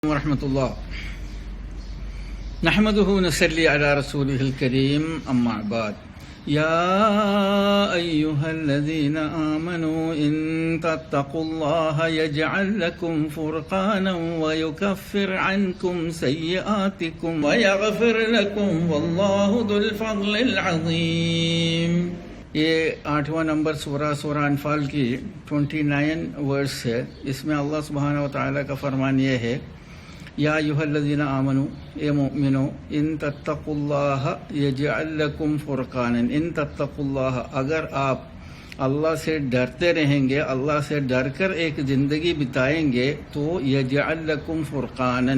ورحمۃ اللہ نحمده ونصلي على رسوله الكريم اما بعد يا ايها الذين امنوا ان تتقوا الله يجعل لكم فرقانا ويكفر عنكم سيئاتكم ويغفر لكم والله ذو الفضل العظيم۔ یہ 8واں نمبر سورہ انفال کی 29 ورس ہے۔ اس میں اللہ سبحانہ و تعالیٰ کا فرمان یہ ہے، یا ایھا الذین آمنو، اے مومنو، ان تتقوا اللہ یجعل لکم فرقانا، ان تتقوا اللہ، اگر آپ اللہ سے ڈرتے رہیں گے، اللہ سے ڈر کر ایک زندگی بتائیں گے تو یجعل لکم فرقانا۔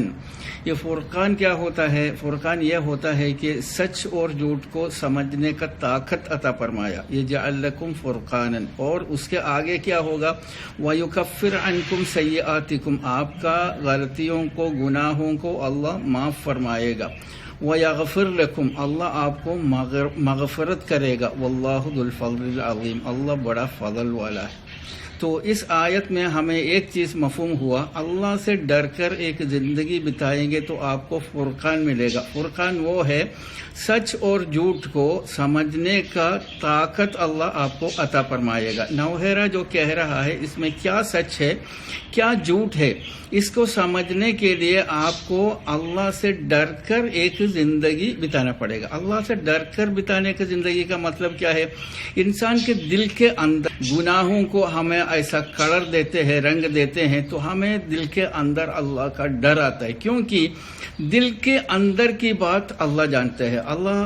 یہ فرقان کیا ہوتا ہے؟ فرقان یہ ہوتا ہے کہ سچ اور جھوٹ کو سمجھنے کا طاقت عطا فرمایا، یجعل لکم فرقانا۔ اور اس کے آگے کیا ہوگا؟ وَيُكَفِّرْ عَنْكُمْ سَيِّئَاتِكُمْ، آپ کا غلطیوں کو، گناہوں کو اللہ معاف فرمائے گا۔ وَيَغْفِرْ لَكُمْ، اللہ آپ کو مغفرت کرے گا۔ وَاللَّهُ ذُو الْفَضْلِ الْعَظِيمِ، اللہ بڑا فضل والا ہے۔ تو اس آیت میں ہمیں ایک چیز مفہوم ہوا، اللہ سے ڈر کر ایک زندگی بتائیں گے تو آپ کو فرقان ملے گا۔ فرقان وہ ہے سچ اور جھوٹ کو سمجھنے کا طاقت اللہ آپ کو عطا فرمائے گا۔ نوحیرہ جو کہہ رہا ہے اس میں کیا سچ ہے، کیا جھوٹ ہے، اس کو سمجھنے کے لیے آپ کو اللہ سے ڈر کر ایک زندگی بتانا پڑے گا۔ اللہ سے ڈر کر بتانے کی زندگی کا مطلب کیا ہے؟ انسان کے دل کے اندر گناہوں کو ہمیں ایسا کلر دیتے ہیں، رنگ دیتے ہیں، تو ہمیں دل کے اندر اللہ کا ڈر آتا ہے، کیونکہ دل کے اندر کی بات اللہ جانتے ہیں۔ اللہ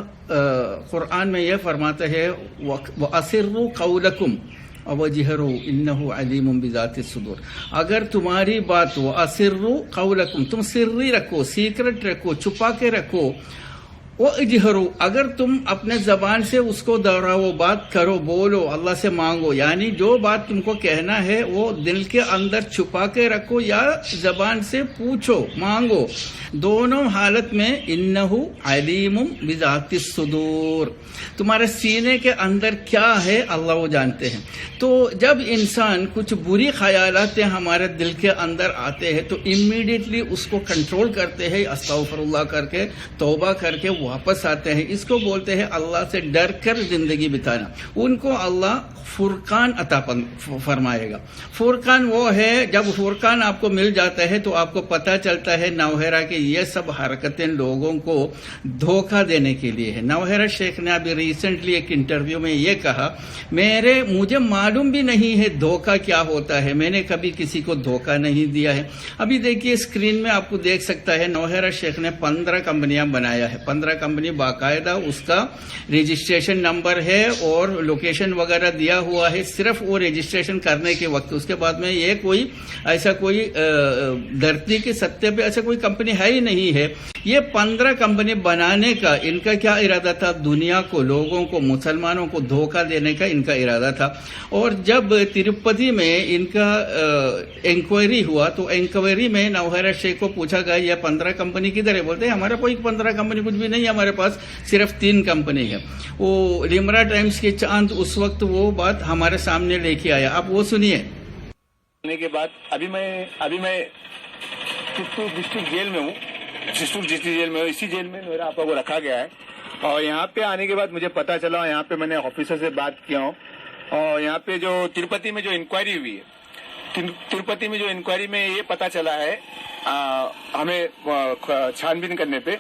قرآن میں یہ فرماتا ہے، وَأَسِرُّوا قَوْلَكُمْ وَجِهَرُوا إِنَّهُ عَلِيمٌ بِذَاتِ الصُّدُورِ۔ اگر تمہاری بات وَأَسِرُّوا قَوْلَكُمْ، تم سری رکھو، سیکرٹ رکھو، چھپا کے رکھو، وَاجْهَرُوا، اگر تم اپنے زبان سے اس کو دہراؤ، بات کرو، بولو، اللہ سے مانگو، یعنی جو بات تم کو کہنا ہے وہ دل کے اندر چھپا کے رکھو یا زبان سے پوچھو، مانگو، دونوں حالت میں إِنَّهُ عَلِيمٌ بِذَاتِ الصُّدُورِ، تمہارے سینے کے اندر کیا ہے اللہ وہ جانتے ہیں۔ تو جب انسان کچھ بری خیالات ہمارے دل کے اندر آتے ہیں تو امیڈیٹلی اس کو کنٹرول کرتے ہیں، استغفر اللہ کر کے، توبہ کر کے واپس آتے ہیں۔ اس کو بولتے ہیں اللہ سے ڈر کر زندگی بتانا۔ ان کو اللہ فرقان عطا فرمائے گا۔ فرقان وہ ہے، جب فرقان آپ کو مل جاتا ہے تو آپ کو پتہ چلتا ہے نوحیرہ کہ یہ سب حرکتیں لوگوں کو دھوکہ دینے کے لیے ہے۔ نوحیرہ شیخ نے ابھی ریسنٹلی ایک انٹرویو میں یہ کہا، مجھے معلوم بھی نہیں ہے دھوکہ کیا ہوتا ہے، میں نے کبھی کسی کو دھوکہ نہیں دیا ہے۔ ابھی دیکھیے اسکرین میں آپ کو دیکھ سکتا ہے، نوحیرہ شیخ نے 15 کمپنیاں بنایا ہے، 15 کمپنی باقاعدہ اس کا رجسٹریشن نمبر ہے اور لوکیشن وغیرہ دیا ہوا ہے، صرف وہ رجسٹریشن کرنے کے وقت۔ اس کے بعد میں یہ کوئی دھرتی کے سطح پہ ایسا کوئی کمپنی ہے ہی نہیں ہے۔ یہ 15 کمپنی بنانے کا ان کا کیا ارادہ تھا؟ دنیا کو، لوگوں کو، مسلمانوں کو دھوکہ دینے کا ان کا ارادہ تھا۔ اور جب تروپتی میں ان کا انکوائری ہوا تو انکوائری میں نوحیرہ شیخ کو پوچھا گیا یہ 15 کمپنی کدھر ہے؟ بولتے ہیں ہمارا کوئی 15 کمپنی کچھ بھی نہیں ہے، ہمارے پاس صرف 3 کمپنی ہے۔ وہ لمرا ٹائمز کے چاند اس وقت وہ بات ہمارے سامنے لے کے آیا، آپ وہ سنیے۔ کے بعد ابھی میں چتور ڈسٹرکٹ جیل میں ہوں، اسی جیل میں میرا آپا کو رکھا گیا ہے۔ اور یہاں پہ آنے کے بعد مجھے پتا چلا، یہاں پہ میں نے آفیسر سے بات کیا ہوں، اور یہاں پہ جو تروپتی میں جو انکوائری ہوئی ہے، تروپتی میں جو انکوائری میں یہ پتا چلا ہے ہمیں چھان بین کرنے پہ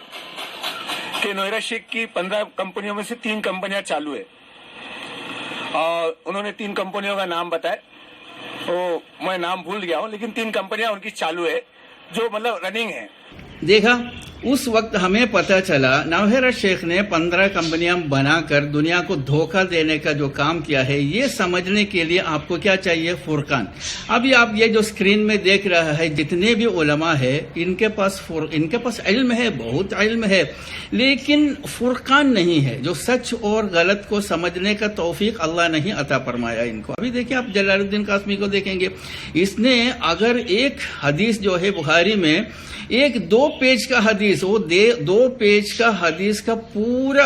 کہ نوحیرہ شیخ کی 15 کمپنیوں میں سے 3 کمپنیاں چالو ہے، اور انہوں نے 3 کمپنیوں کا نام بتایا، تو میں نام بھول گیا ہوں، لیکن 3 کمپنیاں ان کی چالو ہے جو مطلب رننگ ہے۔ دیکھا، اس وقت ہمیں پتہ چلا نوحیرہ شیخ نے 15 کمپنیاں بنا کر دنیا کو دھوکہ دینے کا جو کام کیا ہے، یہ سمجھنے کے لیے آپ کو کیا چاہیے؟ فرقان۔ ابھی آپ یہ جو اسکرین میں دیکھ رہا ہے، جتنے بھی علماء ہے ان کے پاس علم ہے، بہت علم ہے، لیکن فرقان نہیں ہے، جو سچ اور غلط کو سمجھنے کا توفیق اللہ نہیں عطا فرمایا ان کو۔ ابھی دیکھیں، آپ جلال الدین قاسمی کو دیکھیں گے، اس نے اگر ایک حدیث جو ہے بخاری میں 2 پیج کا حدیث، وہ 2 پیج کا حدیث کا پورا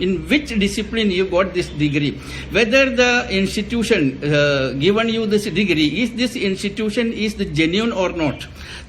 in which discipline you got this degree, whether the institution given you this degree, is this institution is the genuine or not।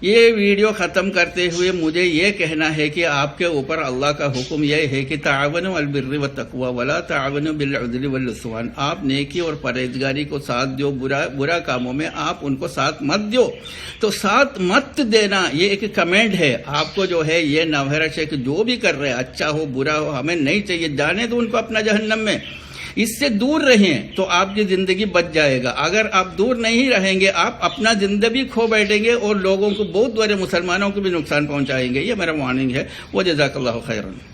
یہ ویڈیو ختم کرتے ہوئے مجھے یہ کہنا ہے کہ آپ کے اوپر اللہ کا حکم یہ ہے کہ تعاونوا علی البر والتقوی ولا تعاونوا بالعدل والعدوان، آپ نیکی اور پرہیزگاری کو ساتھ دو، برا کاموں میں آپ ان کو ساتھ مت دو۔ تو ساتھ مت دینا یہ ایک کمنٹ ہے، آپ کو جو ہے یہ نوہرش ہے کہ جو بھی کر رہے اچھا ہو برا ہو ہمیں نہیں چاہیے، جانے دو ان کو اپنا جہنم میں، اس سے دور رہیں تو آپ کی زندگی بچ جائے گا۔ اگر آپ دور نہیں رہیں گے آپ اپنا زندگی کھو بیٹھیں گے اور لوگوں کو، بہت بڑے مسلمانوں کو بھی نقصان پہنچائیں گے۔ یہ میرا وارننگ ہے۔ وجزاک اللہ خیرا۔